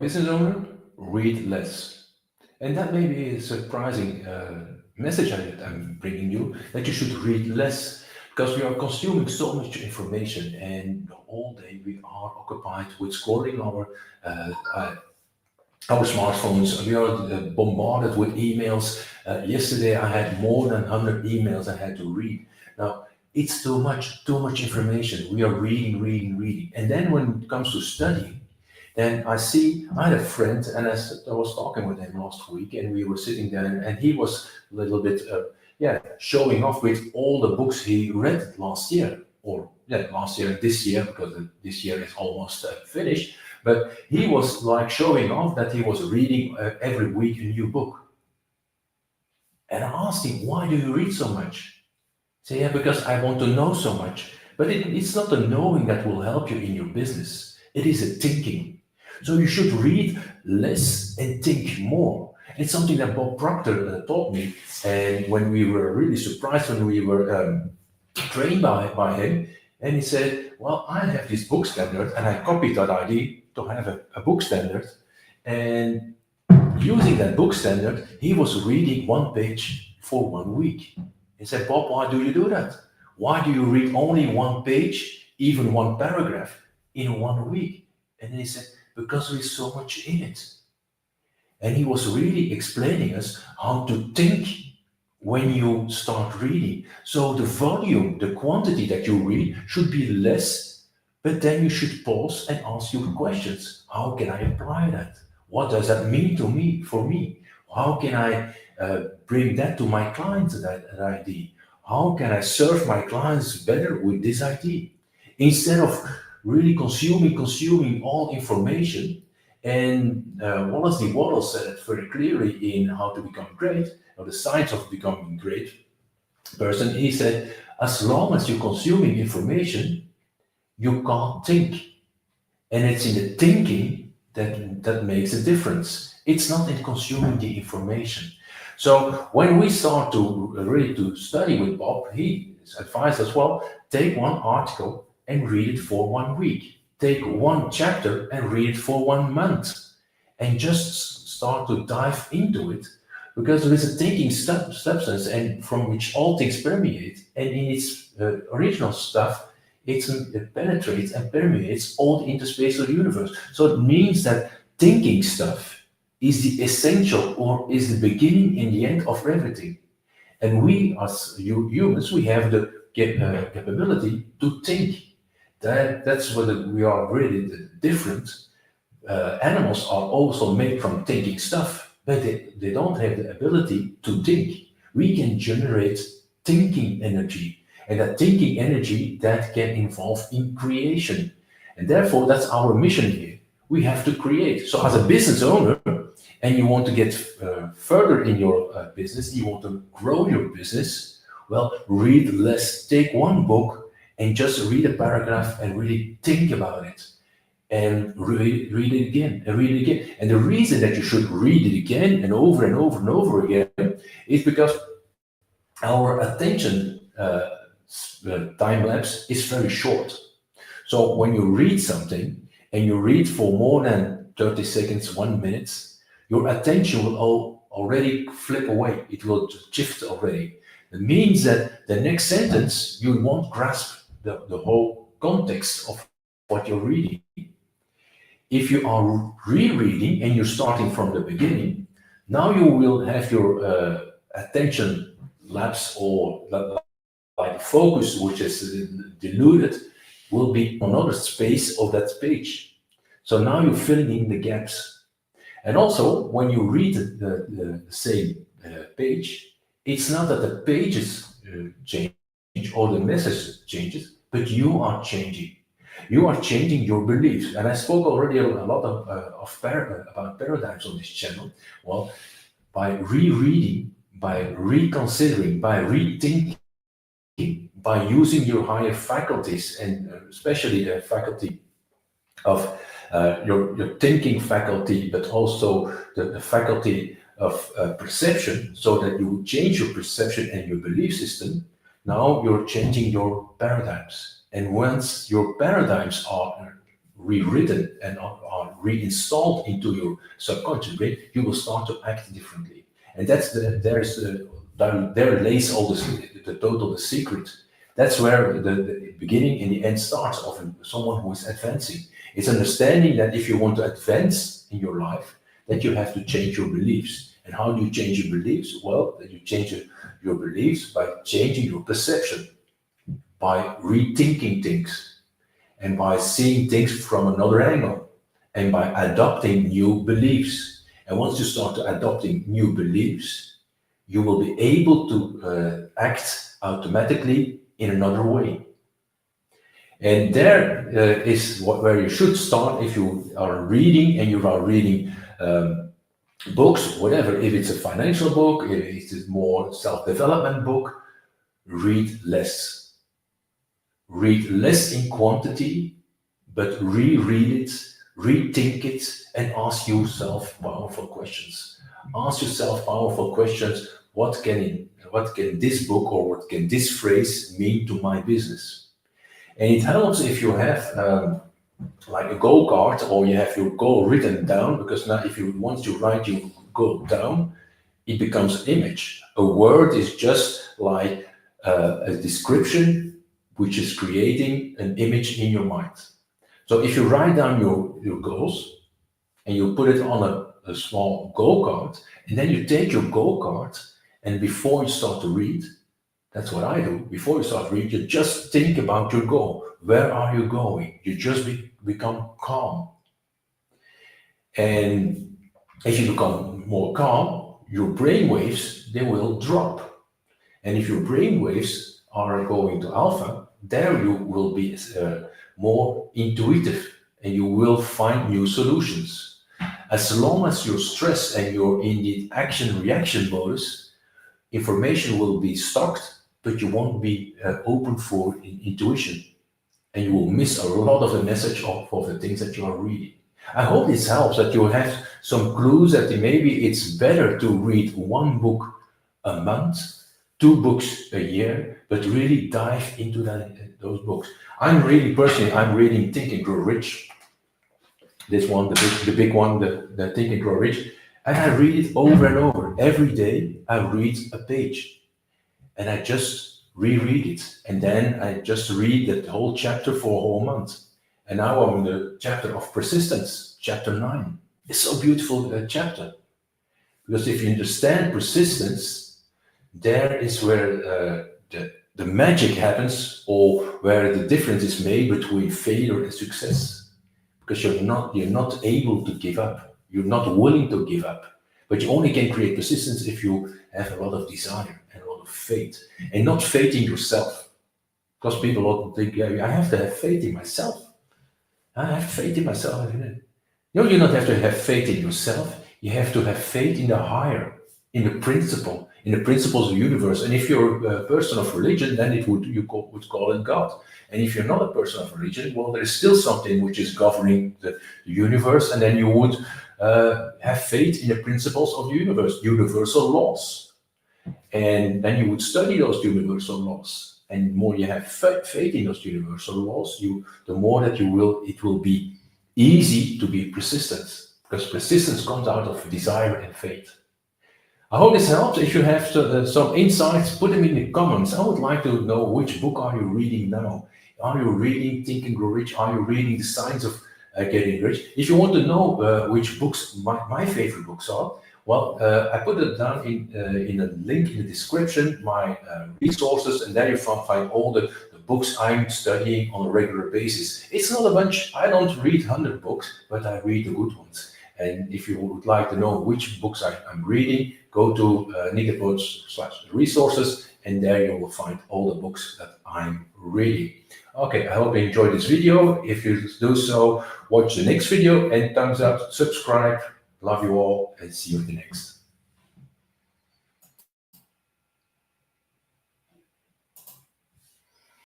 Business owner, read less. And that may be a surprising message I'm bringing you, that you should read less because we are consuming so much information and all day we are occupied with scrolling our smartphones. We are bombarded with emails. Yesterday, I had more than 100 emails I had to read. Now, it's too much information. We are reading, reading, reading. And then when it comes to studying, then I had a friend, and I was talking with him last week, and we were sitting there, and he was a little bit, showing off with all the books he read last year, or yeah, last year and this year, because this year is almost finished. But he was like showing off that he was reading every week a new book. And I asked him, "Why do you read so much?" He said, "Yeah, because I want to know so much." But it's not the knowing that will help you in your business. It is a thinking. So you should read less and think more. It's something that Bob Proctor taught me, and when we were really surprised when we were trained by him, and he said, "Well, I have this book standard, and I copied that idea to have a book standard, and using that book standard, he was reading one page for 1 week." He said, "Bob, why do you do that? Why do you read only one page, even one paragraph, in 1 week?" And he said, "Because there is so much in it." And he was really explaining us how to think when you start reading. So the volume, the quantity that you read should be less, but then you should pause and ask your questions. How can I apply that? What does that mean to me, for me? How can I bring that to my clients, that idea? How can I serve my clients better with this idea? Instead of really consuming all information. And Wallace D. Waddell said it very clearly in How to Become Great, or the science of becoming great person. He said, as long as you're consuming information, you can't think. And it's in the thinking that makes a difference. It's not in consuming the information. So when we start to really to study with Bob, he advised us, well, take one article and read it for 1 week. Take one chapter and read it for 1 month. And just start to dive into it, because there is a thinking substance and from which all things permeate, and in its original stuff, it penetrates and permeates all the interspatial universe. So it means that thinking stuff is the essential, or is the beginning and the end of everything. And we, as humans, we have the capability to think. That's what we are really different. Animals are also made from thinking stuff, but they don't have the ability to think. We can generate thinking energy, and that thinking energy that can involve in creation. And therefore, that's our mission here. We have to create. So, as a business owner, and you want to get further in your business, you want to grow your business, well, read less. Take one book and just read a paragraph and really think about it, and read it again and read it again. And the reason that you should read it again and over and over and over again is because our attention time lapse is very short. So when you read something and you read for more than 30 seconds, 1 minute, your attention will already flip away. It will shift already. It means that the next sentence you won't grasp the whole context of what you're reading. If you are rereading and you're starting from the beginning, now you will have your attention lapse, or like focus, which is diluted, will be on another space of that page. So now you're filling in the gaps. And also, when you read the same page, it's not that the pages change or the message changes, but you are changing. You are changing your beliefs. And I spoke already a lot about paradigms on this channel. Well, by rereading, by reconsidering, by rethinking, by using your higher faculties, and especially the faculty of your thinking faculty, but also the faculty of perception, so that you change your perception and your belief system. Now you're changing your paradigms. And once your paradigms are rewritten and are reinstalled into your subconscious brain, you will start to act differently. And there lays all the secret. That's where the beginning and the end starts of someone who is advancing. It's understanding that if you want to advance in your life, that you have to change your beliefs. And how do you change your beliefs? Well, that you change your beliefs by changing your perception, by rethinking things, and by seeing things from another angle, and by adopting new beliefs. And once you start adopting new beliefs, you will be able to act automatically in another way. And there is where you should start if you are reading, and you are reading books, whatever. If it's a financial book, if it's a more self-development book, read less. Read less in quantity, but reread it, rethink it, and ask yourself powerful questions. Ask yourself powerful questions. What can this book or what can this phrase mean to my business? And it helps if you have like a goal card, or you have your goal written down, because now once you write your goal down, it becomes an image. A word is just like a description which is creating an image in your mind. So if you write down your goals and you put it on a small goal card, and then you take your goal card, and before you start to read, that's what I do. Before you start reading, you just think about your goal. Where are you going? You just become calm. And if you become more calm, your brain waves, they will drop. And if your brain waves are going to alpha, there you will be more intuitive, and you will find new solutions. As long as you're stressed and you're in the action-reaction modus, information will be stocked, but you won't be open for intuition, and you will miss a lot of the message of the things that you are reading. I hope this helps, that you have some clues that maybe it's better to read one book a month, 2 books a year, but really dive into those books. I'm reading Think and Grow Rich. This one, the big one, the Think and Grow Rich, and I read it over and over. Every day I read a page, and I just reread it, and then I just read that whole chapter for a whole month. And now I'm in the chapter of persistence, chapter 9. It's so beautiful chapter, because if you understand persistence, there is where the magic happens, or where the difference is made between failure and success. Because you're not able to give up. You're not willing to give up. But you only can create persistence if you have a lot of desire and a lot of faith, and not faith in yourself. Because people often think, yeah, I have to have faith in myself. I have faith in myself. No, you don't have to have faith in yourself. You have to have faith in the higher, in the principle, in the principles of the universe. And if you're a person of religion, then you would call it God. And if you're not a person of religion, well, there is still something which is governing the universe, and then you would have faith in the principles of the universe, universal laws. And then you would study those universal laws. And the more you have faith in those universal laws, the more that it will be easy to be persistent, because persistence comes out of desire and faith. I hope this helps. If you have some insights, put them in the comments. I would like to know, which book are you reading now? Are you reading Think and Grow Rich? Are you reading The Science of Getting Rich? If you want to know which books my favorite books are, well, I put it down in a link in the description, my resources, and there you find all the books I'm studying on a regular basis. It's not a bunch. I don't read 100 books, but I read the good ones. And if you would like to know which books I'm reading, go to Nicopots/resources, and there you will find all the books that I'm reading. Okay, I hope you enjoyed this video. If you do so, watch the next video and thumbs up, subscribe. Love you all, and see you in the next.